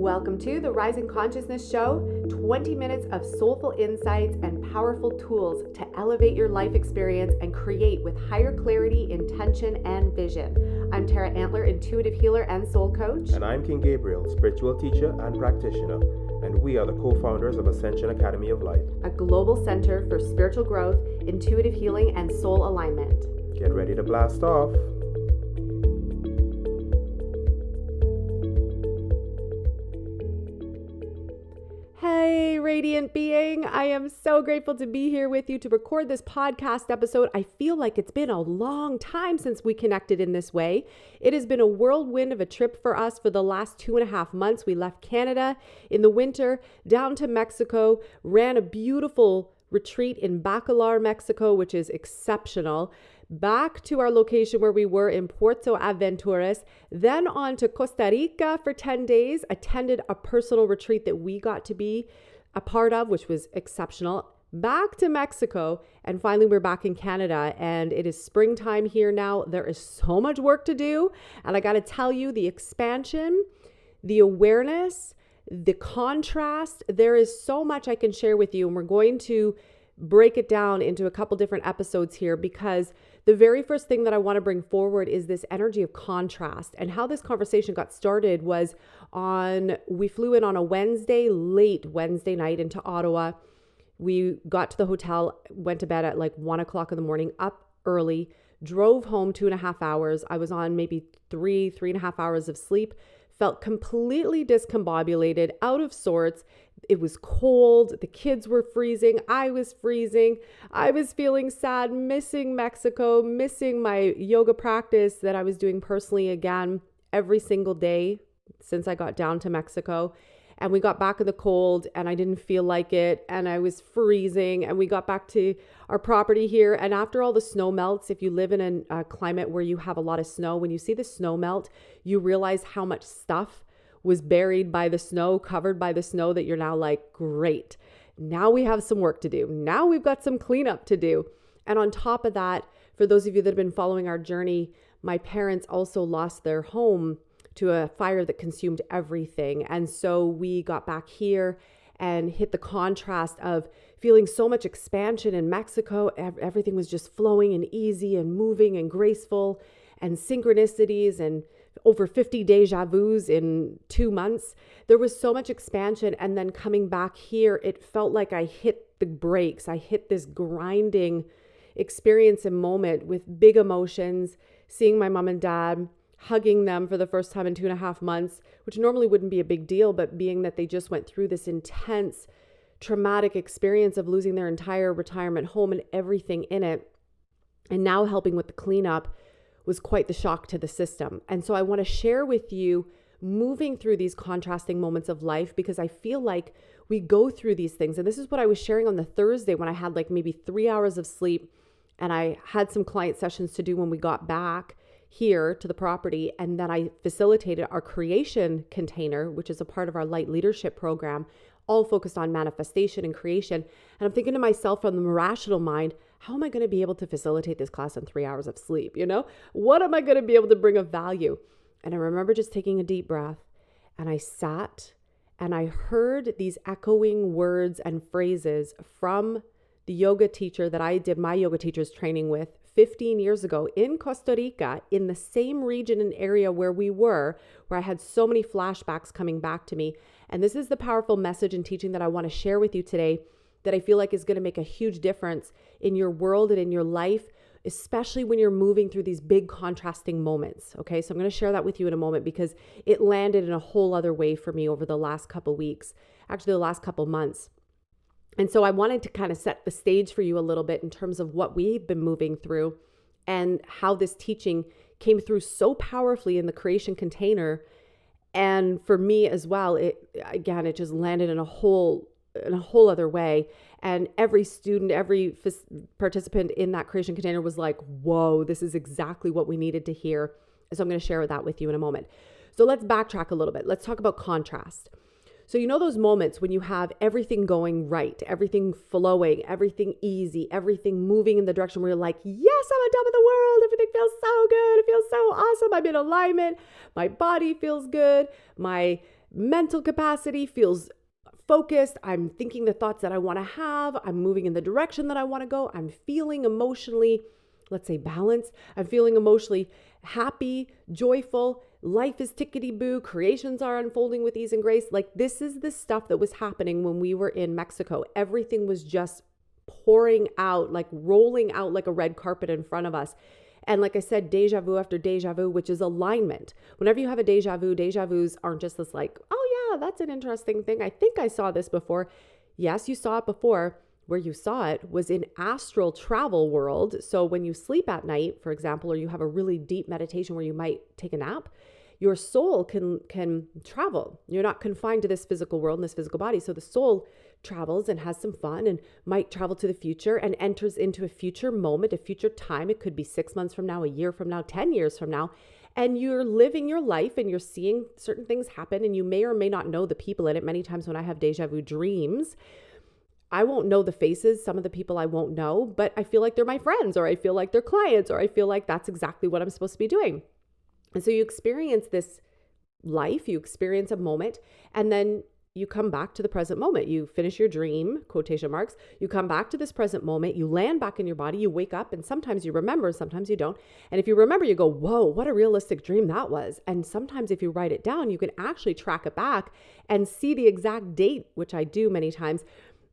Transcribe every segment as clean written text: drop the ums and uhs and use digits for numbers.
Welcome to the Rising Consciousness Show, 20 minutes of soulful insights and powerful tools to elevate your life experience and create with higher clarity, intention, and vision. I'm Tara Antler, intuitive healer and soul coach. And I'm King Gabriel, spiritual teacher and practitioner. And we are the co-founders of Ascension Academy of Light, a global center for spiritual growth, intuitive healing, and soul alignment. Get ready to blast off. Hey, radiant being. I am so grateful to be here with you to record this podcast episode. I feel like it's been a long time since we connected in this way. It has been a whirlwind of a trip for us for the last 2.5 months. We left Canada in the winter, down to Mexico, ran a beautiful retreat in Bacalar, Mexico, which is exceptional. Back to our location where we were in Puerto Aventuras, then on to Costa Rica for 10 days, attended a personal retreat that we got to be a part of, which was exceptional. Back to Mexico, and finally we're back in Canada, and it is springtime here now. There is so much work to do, and I got to tell you, the expansion, the awareness, the contrast, there is so much I can share with you, and we're going to break it down into a couple different episodes here, because the very first thing that I want to bring forward is this energy of contrast. And how this conversation got started was we flew in on a late Wednesday night into Ottawa. We got to the hotel, went to bed at like 1 o'clock in the morning, up early, drove home 2.5 hours. I was on maybe 3.5 hours of sleep, felt completely discombobulated, out of sorts. It was cold. The kids were freezing. I was freezing. I was feeling sad, missing Mexico, missing my yoga practice that I was doing personally again every single day since I got down to Mexico. And we got back in the cold and I didn't feel like it. And I was freezing, and we got back to our property here. And after all the snow melts, if you live in a climate where you have a lot of snow, when you see the snow melt, you realize how much stuff was buried by the snow, covered by the snow, that you're now like, great. Now we have some work to do. Now we've got some cleanup to do. And on top of that, for those of you that have been following our journey, my parents also lost their home to a fire that consumed everything. And so we got back here and hit the contrast of feeling so much expansion in Mexico. Everything was just flowing and easy and moving and graceful, and synchronicities and over 50 deja vus in 2 months. There was so much expansion. And then coming back here, it felt like I hit the brakes. I hit this grinding experience and moment with big emotions, seeing my mom and dad, hugging them for the first time in 2.5 months, which normally wouldn't be a big deal, but being that they just went through this intense traumatic experience of losing their entire retirement home and everything in it, and now helping with the cleanup, was quite the shock to the system. And so I want to share with you moving through these contrasting moments of life, because I feel like we go through these things. And this is what I was sharing on the Thursday when I had like maybe 3 hours of sleep, and I had some client sessions to do when we got back here to the property. And then I facilitated our creation container, which is a part of our light leadership program, all focused on manifestation and creation. And I'm thinking to myself, from the rational mind, how am I going to be able to facilitate this class in 3 hours of sleep? What am I going to be able to bring of value? And I remember just taking a deep breath, and I sat and I heard these echoing words and phrases from the yoga teacher that I did my yoga teacher's training with 15 years ago in Costa Rica, in the same region and area where we were, where I had so many flashbacks coming back to me. And this is the powerful message and teaching that I want to share with you today, that I feel like is going to make a huge difference in your world and in your life, especially when you're moving through these big contrasting moments. Okay, so I'm going to share that with you in a moment, because it landed in a whole other way for me over the last couple weeks, actually the last couple months. And so I wanted to kind of set the stage for you a little bit in terms of what we've been moving through and how this teaching came through so powerfully in the creation container. And for me as well, it just landed in a whole other way. And every student, every participant in that creation container was like, whoa, this is exactly what we needed to hear. So I'm going to share that with you in a moment. So let's backtrack a little bit. Let's talk about contrast. So you know those moments when you have everything going right, everything flowing, everything easy, everything moving in the direction where you're like, yes, I'm on top of the world. Everything feels so good. It feels so awesome. I'm in alignment. My body feels good. My mental capacity feels focused. I'm thinking the thoughts that I want to have. I'm moving in the direction that I want to go. I'm feeling emotionally, let's say, balanced. I'm feeling emotionally happy, joyful. Life is tickety-boo. Creations are unfolding with ease and grace. Like, this is the stuff that was happening when we were in Mexico. Everything was just pouring out, like rolling out like a red carpet in front of us. And like I said, deja vu after deja vu, which is alignment. Whenever you have a deja vus aren't just this like, oh yeah, that's an interesting thing. I think I saw this before. Yes, you saw it before. Where you saw it was in astral travel world. So when you sleep at night, for example, or you have a really deep meditation where you might take a nap, your soul can travel. You're not confined to this physical world and this physical body. So the soul travels and has some fun and might travel to the future and enters into a future moment, a future time. It could be 6 months from now, a year from now, 10 years from now. And you're living your life and you're seeing certain things happen, and you may or may not know the people in it. Many times when I have deja vu dreams, I won't know the faces. Some of the people I won't know, but I feel like they're my friends, or I feel like they're clients, or I feel like that's exactly what I'm supposed to be doing. And so you experience this life, you experience a moment, and then you come back to the present moment. You finish your dream, quotation marks. You come back to this present moment. You land back in your body. You wake up, and sometimes you remember, sometimes you don't. And if you remember, you go, whoa, what a realistic dream that was. And sometimes if you write it down, you can actually track it back and see the exact date, which I do many times.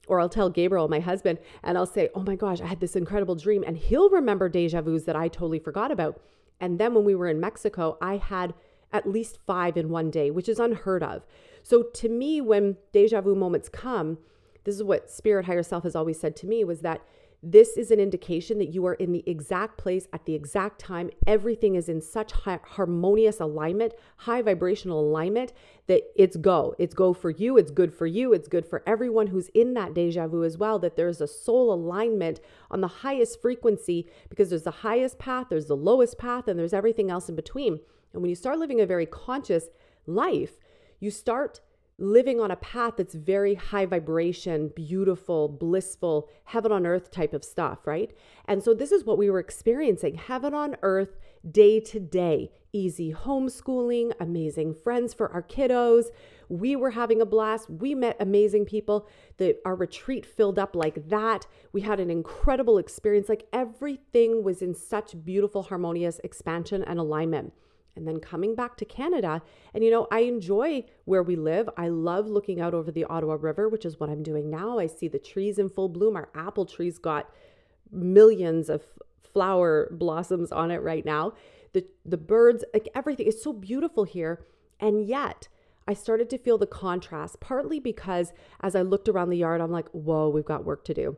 Or I'll tell Gabriel, my husband, and I'll say, oh my gosh, I had this incredible dream. And he'll remember deja vus that I totally forgot about. And then when we were in Mexico, I had at least 5 in one day, which is unheard of. So to me, when deja vu moments come, this is what Spirit Higher Self has always said to me, was that this is an indication that you are in the exact place at the exact time. Everything is in such harmonious alignment, high vibrational alignment, that it's go. It's go for you. It's good for you. It's good for everyone who's in that deja vu as well, that there's a soul alignment on the highest frequency, because there's the highest path, there's the lowest path, and there's everything else in between. And when you start living a very conscious life, you start living on a path that's very high vibration, beautiful, blissful, heaven on earth type of stuff, right? And so this is what we were experiencing, heaven on earth, day to day, easy homeschooling, amazing friends for our kiddos. We were having a blast. We met amazing people. Our retreat filled up like that. We had an incredible experience. Like, everything was in such beautiful, harmonious expansion and alignment. And then coming back to Canada, and I enjoy where we live. I love looking out over the Ottawa River, which is what I'm doing now. I see the trees in full bloom. Our apple trees got millions of flower blossoms on it right now. The birds, like, everything is so beautiful here. And yet I started to feel the contrast, partly because as I looked around the yard, I'm like, whoa, we've got work to do.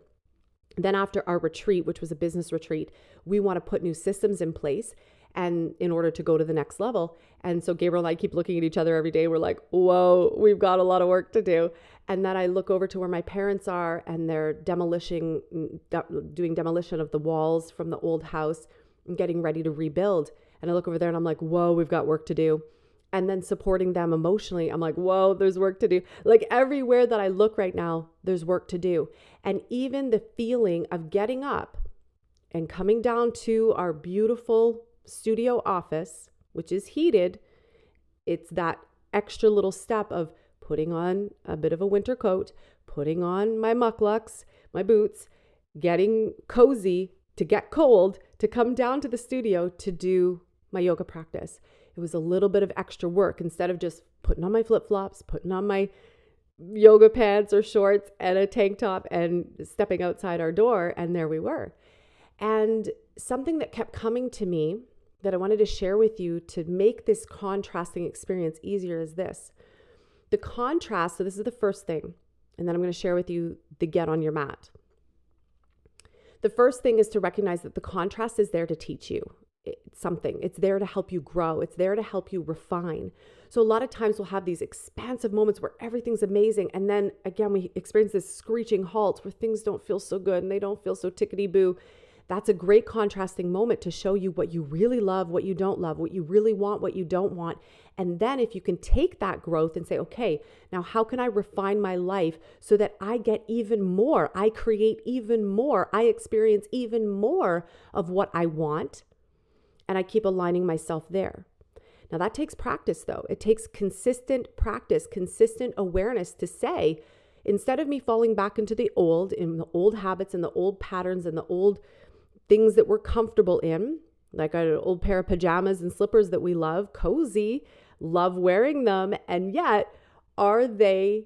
Then after our retreat, which was a business retreat, we want to put new systems in place, and in order to go to the next level. And so Gabriel and I keep looking at each other every day. We're like, whoa, we've got a lot of work to do. And then I look over to where my parents are, and they're doing demolition of the walls from the old house and getting ready to rebuild. And I look over there and I'm like, whoa, we've got work to do. And then supporting them emotionally, I'm like, whoa, there's work to do. Like, everywhere that I look right now, there's work to do. And even the feeling of getting up and coming down to our beautiful studio office, which is heated, it's that extra little step of putting on a bit of a winter coat, putting on my mucklucks, my boots, getting cozy to get cold, to come down to the studio to do my yoga practice. It was a little bit of extra work, instead of just putting on my flip-flops, putting on my yoga pants or shorts and a tank top and stepping outside our door. And there we were. And something that kept coming to me that I wanted to share with you to make this contrasting experience easier is this. The contrast, so this is the first thing, and then I'm going to share with you the get on your mat. The first thing is to recognize that the contrast is there to teach you something. It's there to help you grow. It's there to help you refine. So a lot of times we'll have these expansive moments where everything's amazing. And then again, we experience this screeching halt where things don't feel so good and they don't feel so tickety-boo. That's a great contrasting moment to show you what you really love, what you don't love, what you really want, what you don't want. And then if you can take that growth and say, okay, now how can I refine my life so that I get even more, I create even more, I experience even more of what I want, and I keep aligning myself there. Now that takes practice though. It takes consistent practice, consistent awareness to say, instead of me falling back into the old habits and the old patterns and the old things that we're comfortable in, like an old pair of pajamas and slippers that we love, cozy, love wearing them, and yet are they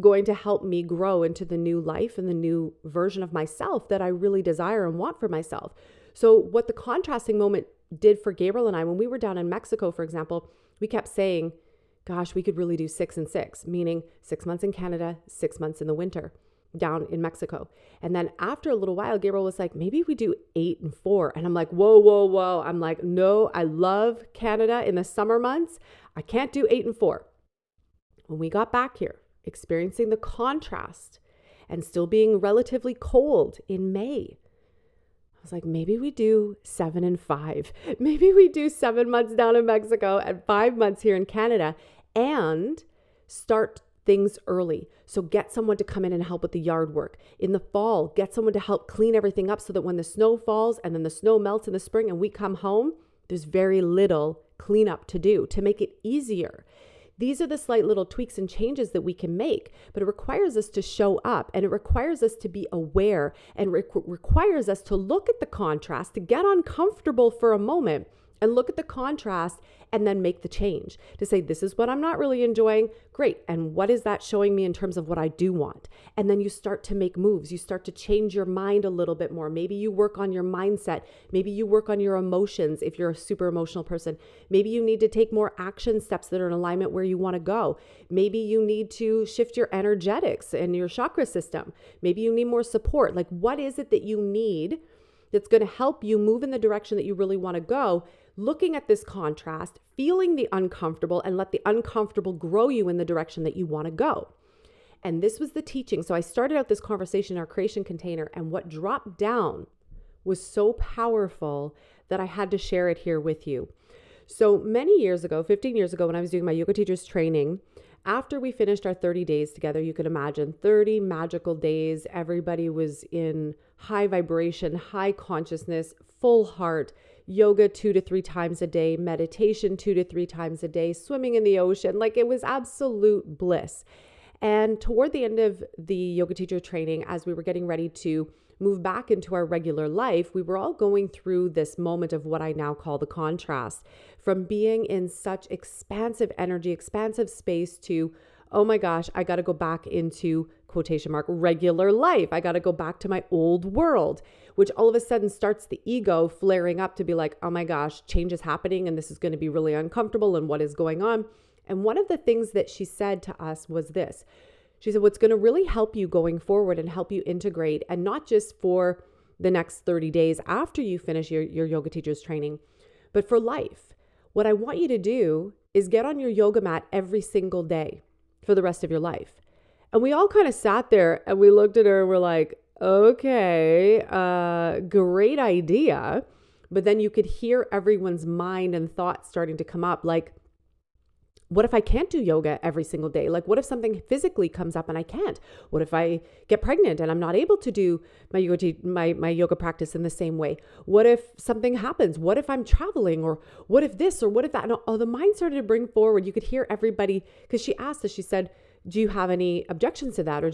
going to help me grow into the new life and the new version of myself that I really desire and want for myself? So what the contrasting moment did for Gabriel and I, when we were down in Mexico, for example, we kept saying, gosh, we could really do 6 and 6, meaning 6 months in Canada, 6 months in the winter down in Mexico. And then after a little while, Gabriel was like, maybe we do 8 and 4. And I'm like, whoa. I'm like, no, I love Canada in the summer months. I can't do 8 and 4. When we got back here, experiencing the contrast and still being relatively cold in May, I was like, maybe we do 7 and 5. Maybe we do 7 months down in Mexico and 5 months here in Canada, and start things early. So get someone to come in and help with the yard work. In the fall, get someone to help clean everything up so that when the snow falls and then the snow melts in the spring and we come home, there's very little cleanup to do to make it easier. These are the slight little tweaks and changes that we can make, but it requires us to show up, and it requires us to be aware, and requires us to look at the contrast, to get uncomfortable for a moment and look at the contrast and then make the change to say, this is what I'm not really enjoying. Great. And what is that showing me in terms of what I do want? And then you start to make moves. You start to change your mind a little bit more. Maybe you work on your mindset. Maybe you work on your emotions if you're a super emotional person. Maybe you need to take more action steps that are in alignment where you want to go. Maybe you need to shift your energetics and your chakra system. Maybe you need more support. Like, what is it that you need that's going to help you move in the direction that you really want to go? Looking at this contrast, feeling the uncomfortable, and let the uncomfortable grow you in the direction that you want to go. And this was the teaching. So I started out this conversation in our creation container, and what dropped down was so powerful that I had to share it here with you. So many years ago, 15 years ago, when I was doing my yoga teacher's training, after we finished our 30 days together, you can imagine 30 magical days. Everybody was in high vibration, high consciousness, full heart, yoga 2 to 3 times a day, meditation 2 to 3 times a day, swimming in the ocean. Like, it was absolute bliss. And toward the end of the yoga teacher training, as we were getting ready to move back into our regular life, we were all going through this moment of what I now call the contrast, from being in such expansive energy, expansive space to, oh my gosh, I got to go back into, quotation mark, regular life. I got to go back to my old world, which all of a sudden starts the ego flaring up to be like, oh my gosh, change is happening and this is going to be really uncomfortable and what is going on? And one of the things that she said to us was this. She said, what's going to really help you going forward and help you integrate, and not just for the next 30 days after you finish your yoga teacher's training, but for life. What I want you to do is get on your yoga mat every single day for the rest of your life. And we all kind of sat there and we looked at her and we're like, okay, great idea. But then you could hear everyone's mind and thoughts starting to come up, like, what if I can't do yoga every single day? Like, what if something physically comes up and I can't? What if I get pregnant and I'm not able to do my yoga practice in the same way? What if something happens? What if I'm traveling? Or what if this or what if that? And all the mind started to bring forward. You could hear everybody, because she asked us, she said, do you have any objections to that? Or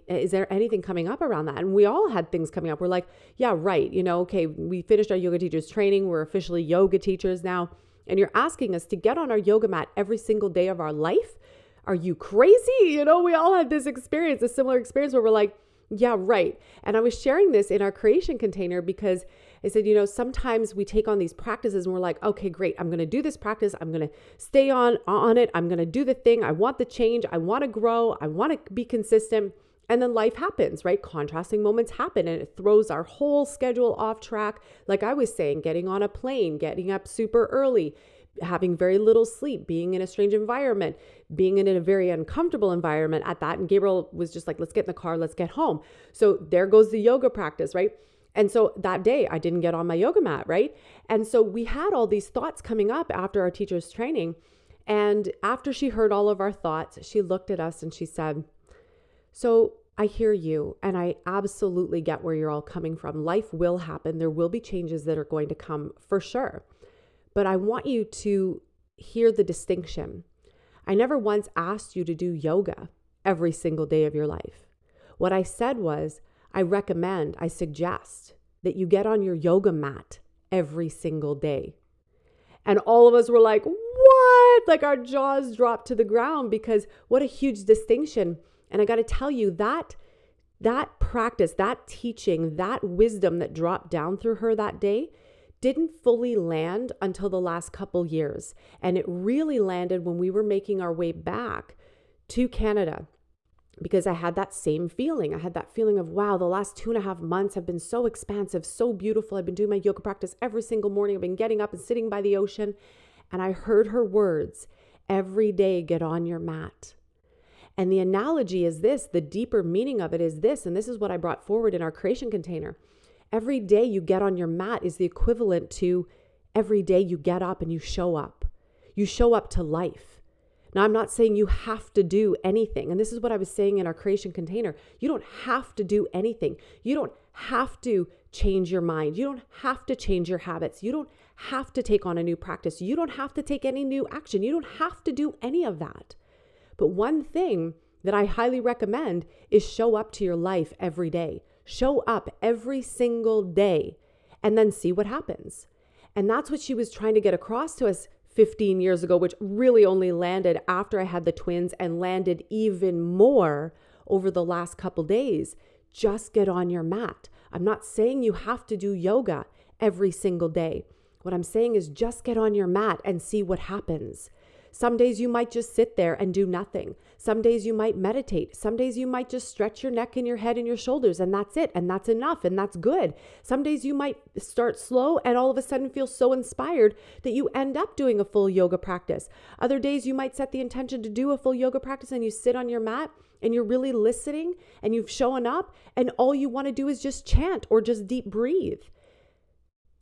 is there anything coming up around that? And we all had things coming up. We're like, yeah, right. Okay, we finished our yoga teachers training. We're officially yoga teachers now. And you're asking us to get on our yoga mat every single day of our life? Are you crazy? We all had this experience, a similar experience where we're like, yeah, right. And I was sharing this in our creation container because I said, sometimes we take on these practices and we're like, okay, great. I'm going to do this practice. I'm going to stay on it. I'm going to do the thing. I want the change. I want to grow. I want to be consistent. And then life happens, right? Contrasting moments happen and it throws our whole schedule off track. Like I was saying, getting on a plane, getting up super early, having very little sleep, being in a strange environment, being in a very uncomfortable environment at that. And Gabriel was just like, let's get in the car, let's get home. So there goes the yoga practice, right? And so that day I didn't get on my yoga mat, right? And so we had all these thoughts coming up after our teacher's training. And after she heard all of our thoughts, she looked at us and she said, so I hear you, and I absolutely get where you're all coming from. Life will happen. There will be changes that are going to come for sure. But I want you to hear the distinction. I never once asked you to do yoga every single day of your life. What I said was, I suggest that you get on your yoga mat every single day. And all of us were like, what? Like our jaws dropped to the ground, because what a huge distinction. And I got to tell you that practice, that teaching, that wisdom that dropped down through her that day didn't fully land until the last couple years. And it really landed when we were making our way back to Canada, because I had that same feeling. I had that feeling of, wow, the last 2.5 months have been so expansive, so beautiful. I've been doing my yoga practice every single morning. I've been getting up and sitting by the ocean. And I heard her words, every day, get on your mat. And the analogy is this, the deeper meaning of it is this, and this is what I brought forward in our creation container. Every day you get on your mat is the equivalent to every day you get up and you show up. You show up to life. Now, I'm not saying you have to do anything. And this is what I was saying in our creation container. You don't have to do anything. You don't have to change your mind. You don't have to change your habits. You don't have to take on a new practice. You don't have to take any new action. You don't have to do any of that. But one thing that I highly recommend is show up to your life every day. Show up every single day and then see what happens. And that's what she was trying to get across to us 15 years ago, which really only landed after I had the twins and landed even more over the last couple days. Just get on your mat. I'm not saying you have to do yoga every single day. What I'm saying is just get on your mat and see what happens. Some days you might just sit there and do nothing. Some days you might meditate. Some days you might just stretch your neck and your head and your shoulders, and that's it. And that's enough. And that's good. Some days you might start slow and all of a sudden feel so inspired that you end up doing a full yoga practice. Other days you might set the intention to do a full yoga practice and you sit on your mat and you're really listening and you've shown up and all you want to do is just chant or just deep breathe.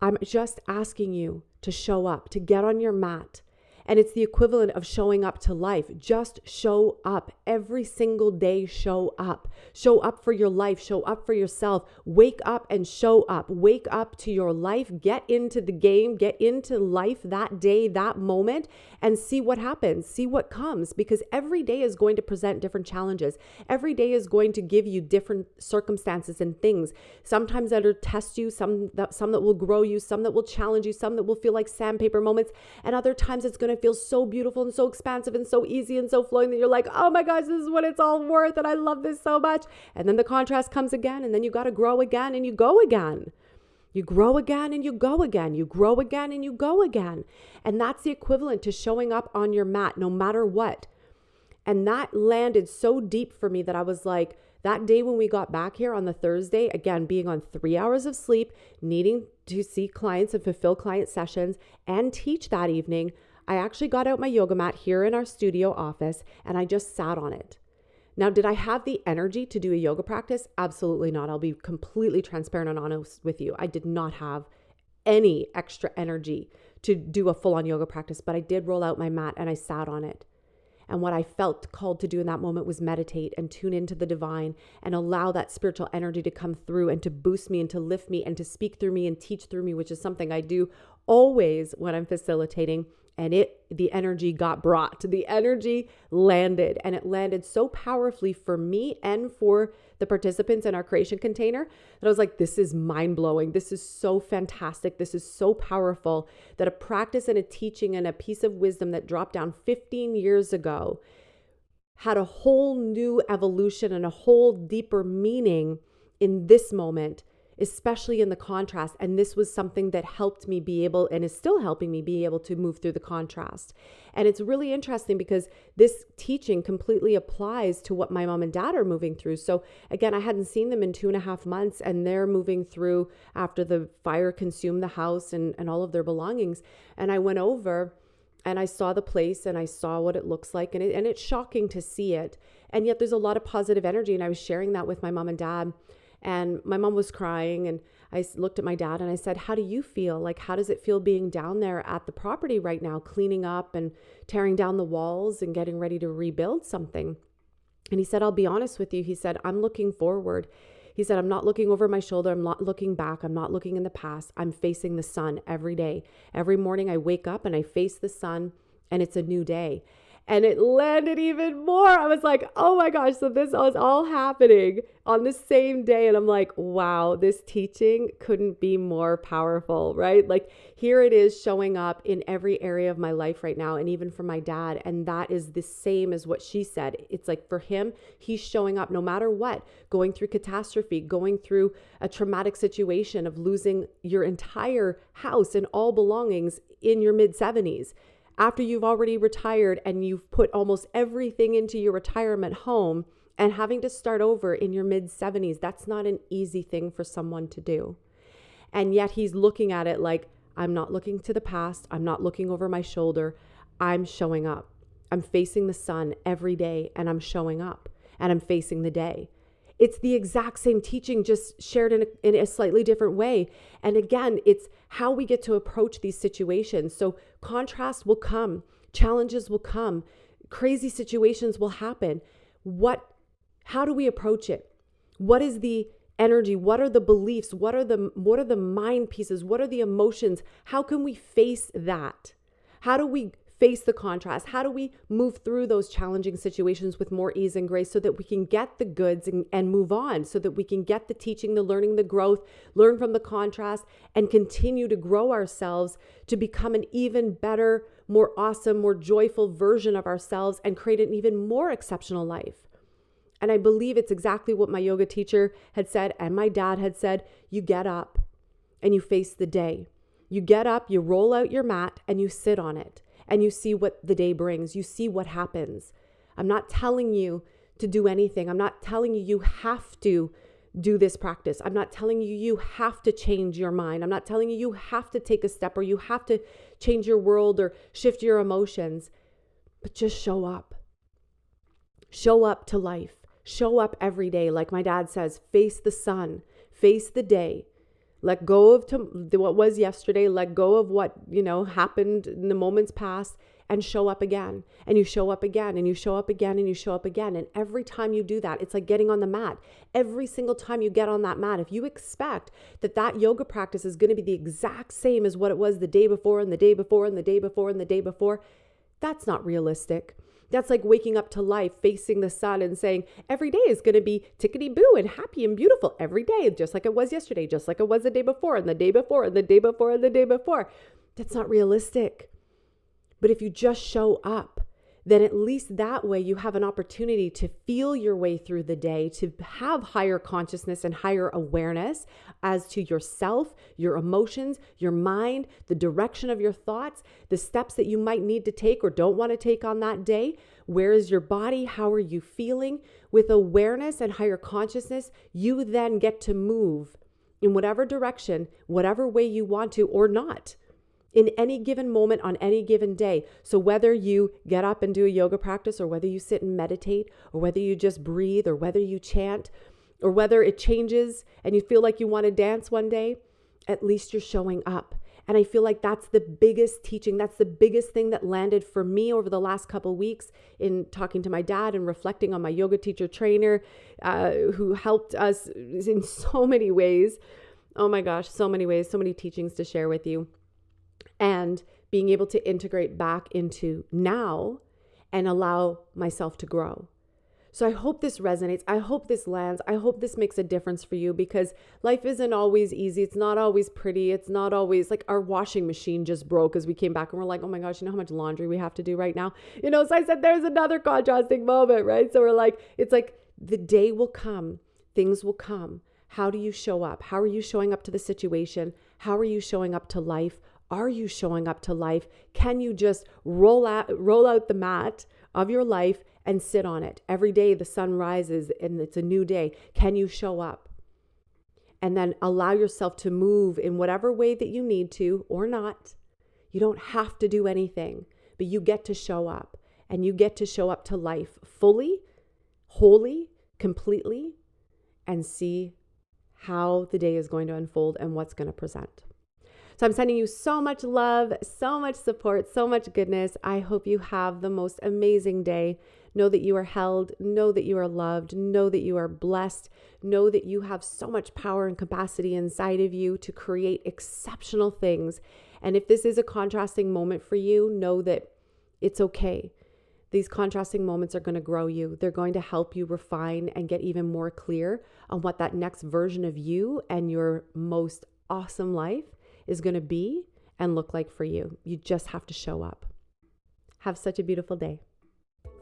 I'm just asking you to show up, to get on your mat. And it's the equivalent of showing up to life. Just show up every single day. Show up. Show up for your life. Show up for yourself. Wake up and show up. Wake up to your life. Get into the game. Get into life that day, that moment, and see what happens. See what comes, because every day is going to present different challenges. Every day is going to give you different circumstances and things. Sometimes that'll test you, some that will grow you, some that will challenge you, some that will feel like sandpaper moments, and other times it's going to feel so beautiful and so expansive and so easy and so flowing that you're like, oh my gosh, this is what it's all worth and I love this so much. And then the contrast comes again, and then you got to grow again and you go again. You grow again and you go again. You grow again and you go again. And that's the equivalent to showing up on your mat no matter what. And that landed so deep for me that I was like, that day when we got back here on the Thursday, again, being on 3 hours of sleep, needing to see clients and fulfill client sessions and teach that evening, I actually got out my yoga mat here in our studio office and I just sat on it. Now, did I have the energy to do a yoga practice? Absolutely not. I'll be completely transparent and honest with you. I did not have any extra energy to do a full-on yoga practice, but I did roll out my mat and I sat on it. And what I felt called to do in that moment was meditate and tune into the divine and allow that spiritual energy to come through and to boost me and to lift me and to speak through me and teach through me, which is something I do always when I'm facilitating. And the energy got brought, the energy landed, and it landed so powerfully for me and for the participants in our creation container that I was like, this is mind blowing. This is so fantastic. This is so powerful that a practice and a teaching and a piece of wisdom that dropped down 15 years ago had a whole new evolution and a whole deeper meaning in this moment, especially in the contrast. And this was something that helped me be able, and is still helping me be able to move through the contrast. And it's really interesting because this teaching completely applies to what my mom and dad are moving through. So again, I hadn't seen them in 2.5 months, and they're moving through after the fire consumed the house and all of their belongings. And I went over and I saw the place and I saw what it looks like, and it's shocking to see it. And yet there's a lot of positive energy. And I was sharing that with my mom and dad. And my mom was crying, and looked at my dad and I said, how do you feel? Like, how does it feel being down there at the property right now, cleaning up and tearing down the walls and getting ready to rebuild something? And he said, I'll be honest with you. He said, I'm looking forward. He said, I'm not looking over my shoulder. I'm not looking back. I'm not looking in the past. I'm facing the sun every day. Every morning I wake up and I face the sun and it's a new day. And it landed even more. I was like, oh my gosh. So this was all happening on the same day. And I'm like, wow, this teaching couldn't be more powerful, right? Like here it is showing up in every area of my life right now. And even for my dad. And that is the same as what she said. It's like for him, he's showing up no matter what, going through catastrophe, going through a traumatic situation of losing your entire house and all belongings in your mid-70s. After you've already retired and you've put almost everything into your retirement home and having to start over in your mid-70s, that's not an easy thing for someone to do. And yet he's looking at it like, I'm not looking to the past. I'm not looking over my shoulder. I'm showing up. I'm facing the sun every day and I'm showing up and I'm facing the day. It's the exact same teaching, just shared in a slightly different way. And again, it's how we get to approach these situations. So contrast will come, challenges will come, crazy situations will happen. How do we approach it? What is the energy? What are the beliefs? What are the mind pieces? What are the emotions? How can we face that? How do we face the contrast? How do we move through those challenging situations with more ease and grace so that we can get the goods and move on, so that we can get the teaching, the learning, the growth, learn from the contrast, and continue to grow ourselves to become an even better, more awesome, more joyful version of ourselves and create an even more exceptional life. And I believe it's exactly what my yoga teacher had said and my dad had said. You get up and you face the day. You get up, you roll out your mat and you sit on it. And you see what the day brings. You see what happens. I'm not telling you to do anything. I'm not telling you you have to do this practice. I'm not telling you you have to change your mind. I'm not telling you you have to take a step or you have to change your world or shift your emotions. But just show up. Show up to life. Show up every day. Like my dad says, face the sun, face the day. Let go of what was yesterday. Let go of what, happened in the moments past and show up again. And you show up again and you show up again and you show up again. And every time you do that, it's like getting on the mat. Every single time you get on that mat, if you expect that yoga practice is going to be the exact same as what it was the day before and the day before and the day before and the day before, that's not realistic. That's like waking up to life, facing the sun and saying, every day is going to be tickety-boo and happy and beautiful every day, just like it was yesterday, just like it was the day before and the day before and the day before and the day before. That's not realistic. But if you just show up, then at least that way you have an opportunity to feel your way through the day, to have higher consciousness and higher awareness as to yourself, your emotions, your mind, the direction of your thoughts, the steps that you might need to take or don't want to take on that day. Where is your body? How are you feeling? With awareness and higher consciousness, you then get to move in whatever direction, whatever way you want to or not, in any given moment on any given day. So whether you get up and do a yoga practice or whether you sit and meditate or whether you just breathe or whether you chant or whether it changes and you feel like you want to dance one day, at least you're showing up. And I feel like that's the biggest teaching. That's the biggest thing that landed for me over the last couple of weeks in talking to my dad and reflecting on my yoga teacher trainer who helped us in so many ways. Oh my gosh, so many ways, so many teachings to share with you. And being able to integrate back into now and allow myself to grow. So I hope this resonates. I hope this lands. I hope this makes a difference for you because life isn't always easy. It's not always pretty. It's not always like our washing machine just broke as we came back and we're like, oh my gosh, you know how much laundry we have to do right now? So I said, there's another contrasting moment, right? So we're like, it's like the day will come, things will come. How do you show up? How are you showing up to the situation? How are you showing up to life? Are you showing up to life? Can you just roll out the mat of your life and sit on it? Every day the sun rises and it's a new day. Can you show up? And then allow yourself to move in whatever way that you need to or not. You don't have to do anything, but you get to show up and you get to show up to life fully, wholly, completely, and see how the day is going to unfold and what's going to present. So I'm sending you so much love, so much support, so much goodness. I hope you have the most amazing day. Know that you are held, know that you are loved, know that you are blessed, know that you have so much power and capacity inside of you to create exceptional things. And if this is a contrasting moment for you, know that it's okay. These contrasting moments are going to grow you. They're going to help you refine and get even more clear on what that next version of you and your most awesome life is going to be and look like for you. You just have to show up. Have such a beautiful day.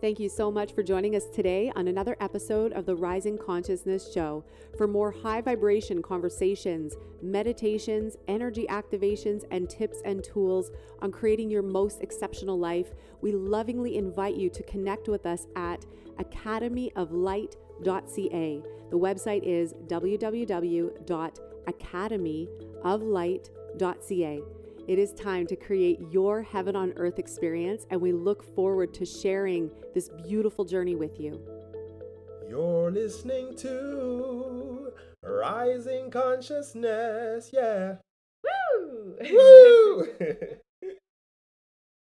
Thank you so much for joining us today on another episode of the Rising Consciousness Show. For more high vibration conversations, meditations, energy activations, and tips and tools on creating your most exceptional life, we lovingly invite you to connect with us at academyoflight.ca. The website is www.academyoflight.ca. It is time to create your heaven on earth experience, and we look forward to sharing this beautiful journey with you. You're listening to Rising Consciousness. Yeah. Woo! Woo!